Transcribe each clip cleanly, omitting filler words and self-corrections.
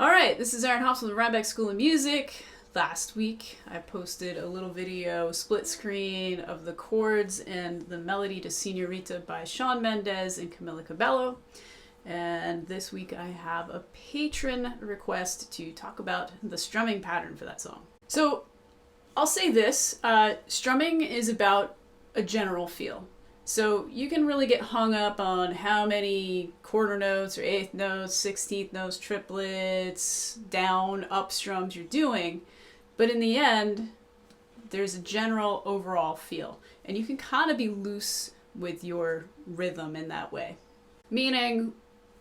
Alright, this is Aaron Hops from the Rhinebeck School of Music. Last week I posted a little video split screen of the chords and the melody to Senorita by Shawn Mendes and Camila Cabello. And this week I have a patron request to talk about the strumming pattern for that song. So I'll say this, strumming is about a general feel. So you can really get hung up on how many quarter notes or eighth notes, 16th notes, triplets, down, up strums you're doing. But in the end, there's a general overall feel. And you can kind of be loose with your rhythm in that way. Meaning,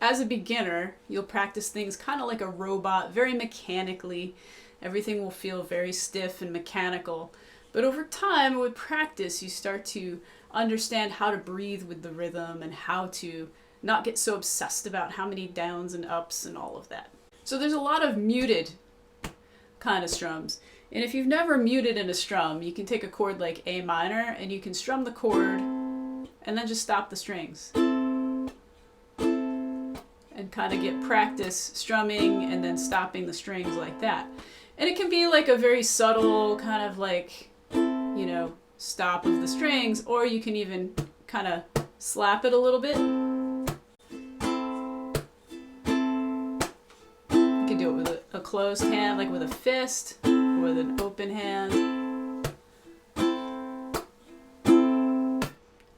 as a beginner, you'll practice things kind of like a robot, very mechanically. Everything will feel very stiff and mechanical. But over time, with practice, you start to understand how to breathe with the rhythm and how to not get so obsessed about how many downs and ups and all of that. So there's a lot of muted kind of strums. And if you've never muted in a strum, you can take a chord like A minor and you can strum the chord and then just stop the strings. And kind of get practice strumming and then stopping the strings like that. And it can be like a very subtle kind of like, you know, stop of the strings, or you can even kind of slap it a little bit. You can do it with a closed hand, like with a fist, or with an open hand.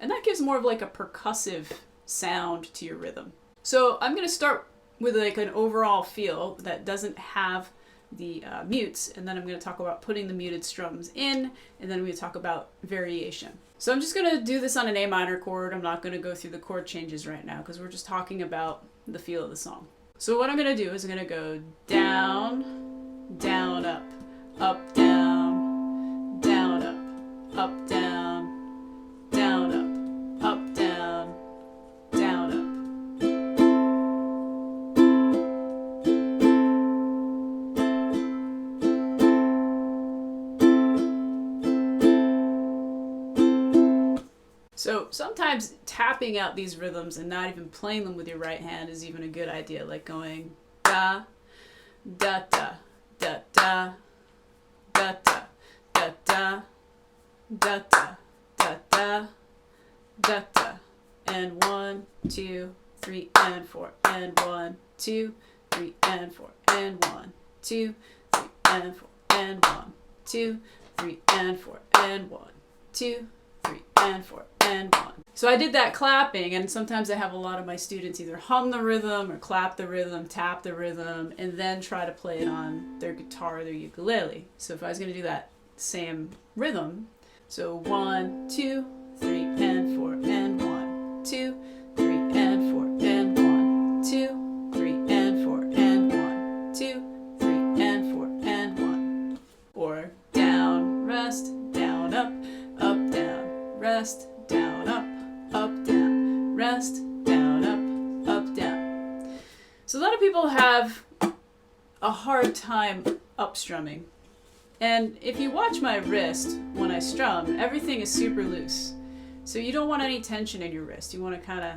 And that gives more of like a percussive sound to your rhythm. So I'm going to start with like an overall feel that doesn't have the mutes, and then I'm going to talk about putting the muted strums in, and then I'm going to talk about variation. So I'm just going to do this on an A minor chord. I'm not going to go through the chord changes right now because we're just talking about the feel of the song. So what I'm going to do is I'm going to go down, down, up, down, down, up, down, down, up, down, down, up. So sometimes tapping out these rhythms and not even playing them with your right hand is even a good idea, like going da, da, da, da, da, da, da, da, da, da, da, da, da, da, da, and 1, 2, 3, and 4, and 1, 2, 3, and 4, and 1, 2, 3, and 4, and 1, 2, 3, and 4, and 1, 2, 3, and 4, and 1. So I did that clapping, and sometimes I have a lot of my students either hum the rhythm or clap the rhythm, tap the rhythm, and then try to play it on their guitar or their ukulele. So if I was going to do that same rhythm, so 1, 2, 3, and 4, and 1, 2, 3, and 4, and 1, 2, 3, and 4, and 1, 2, 3, and 4, and 1. Or down, rest, down, up, down, rest, down, up, down, rest, down, up, down. So a lot of people have a hard time up strumming. And if you watch my wrist when I strum, everything is super loose. So you don't want any tension in your wrist. You want to kind of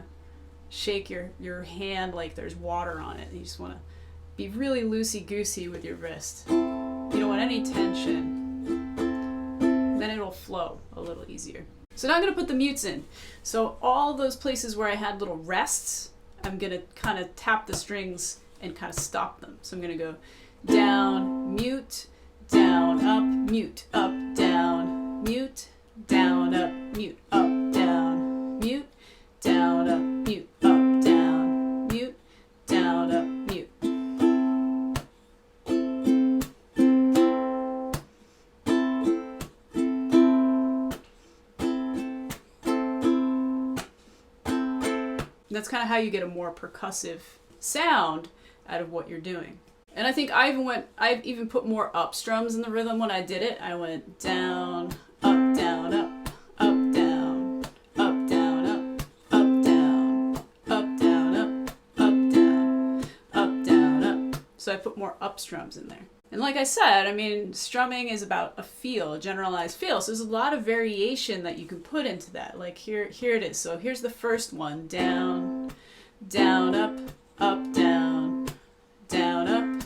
shake your hand like there's water on it. You just want to be really loosey-goosey with your wrist. You don't want any tension. Then it'll flow a little easier. So now I'm going to put the mutes in. So all those places where I had little rests, I'm going to kind of tap the strings and kind of stop them. So I'm going to go down, mute, down, up, mute, up, down, mute, down, up, mute, up, down, mute, down, up, mute, up, down, mute, down, up, mute. That's kind of how you get a more percussive sound out of what you're doing. And I think I even put more up strums in the rhythm when I did it. I went down, up, down, up, down, up, down, up, down, up, down, up, down, up, down, up. So I put more up strums in there. And like I said, I mean, strumming is about a feel, a generalized feel. So there's a lot of variation that you can put into that. Like here it is. So here's the first one. Down, down, up, down, down, up,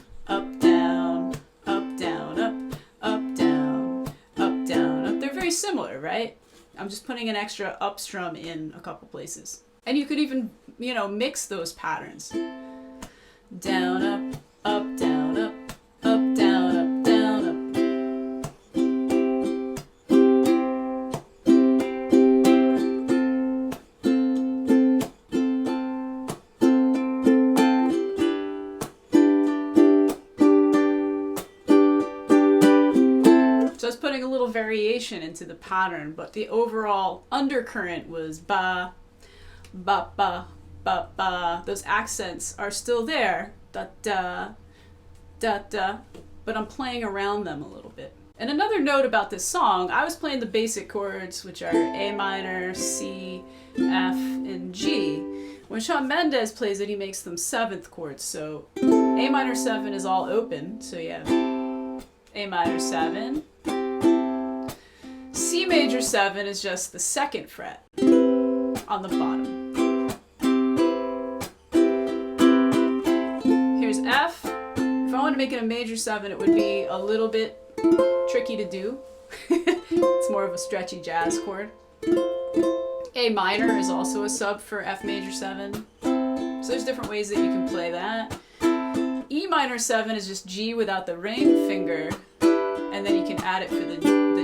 I'm just putting an extra up strum in a couple places. And you could even, you know, mix those patterns. Down, up, up, down, up, up, down, up, down, up. So I was putting a little variation into the pattern, but the overall undercurrent was ba, ba, ba, ba, ba. Those accents are still there, da, da, da, da, but I'm playing around them a little bit. And another note about this song, I was playing the basic chords, which are A minor, C, F, and G. When Shawn Mendes plays it, he makes them 7th chords. So A minor 7 is all open, so you have A minor 7. C major 7 is just the 2nd fret on the bottom. Here's F. If I wanted to make it a major 7, it would be a little bit tricky to do. It's more of a stretchy jazz chord. A minor is also a sub for F major 7. So there's different ways that you can play that. E minor 7 is just G without the ring finger, and then you can add it for the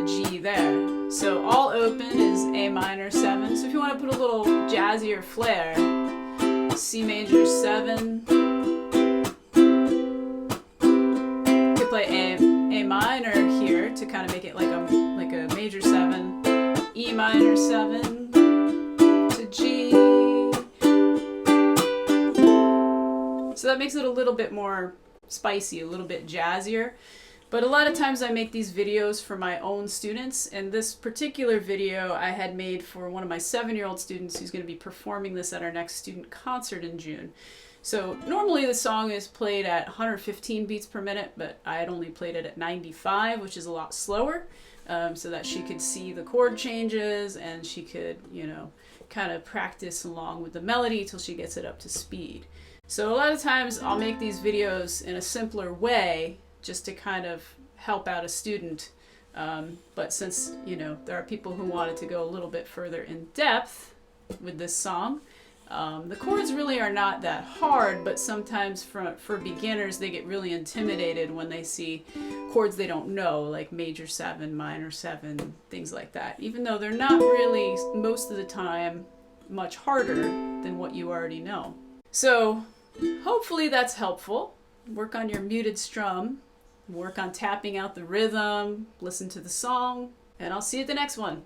G there. So all open is A minor 7. So if you want to put a little jazzier flair, C major 7. You could play A minor here to kind of make it like a major 7. E minor 7 to G. So that makes it a little bit more spicy, a little bit jazzier. But a lot of times I make these videos for my own students, and this particular video I had made for one of my 7-year-old students who's going to be performing this at our next student concert in June. So normally the song is played at 115 beats per minute, but I had only played it at 95, which is a lot slower, so that she could see the chord changes and she could, you know, kind of practice along with the melody till she gets it up to speed. So a lot of times I'll make these videos in a simpler way just to kind of help out a student. But since, you know, there are people who wanted to go a little bit further in depth with this song, the chords really are not that hard, but sometimes for beginners they get really intimidated when they see chords they don't know, like major 7, minor 7, things like that, even though they're not really, most of the time, much harder than what you already know. So hopefully that's helpful. Work on your muted strum, work on tapping out the rhythm, listen to the song, and I'll see you at the next one.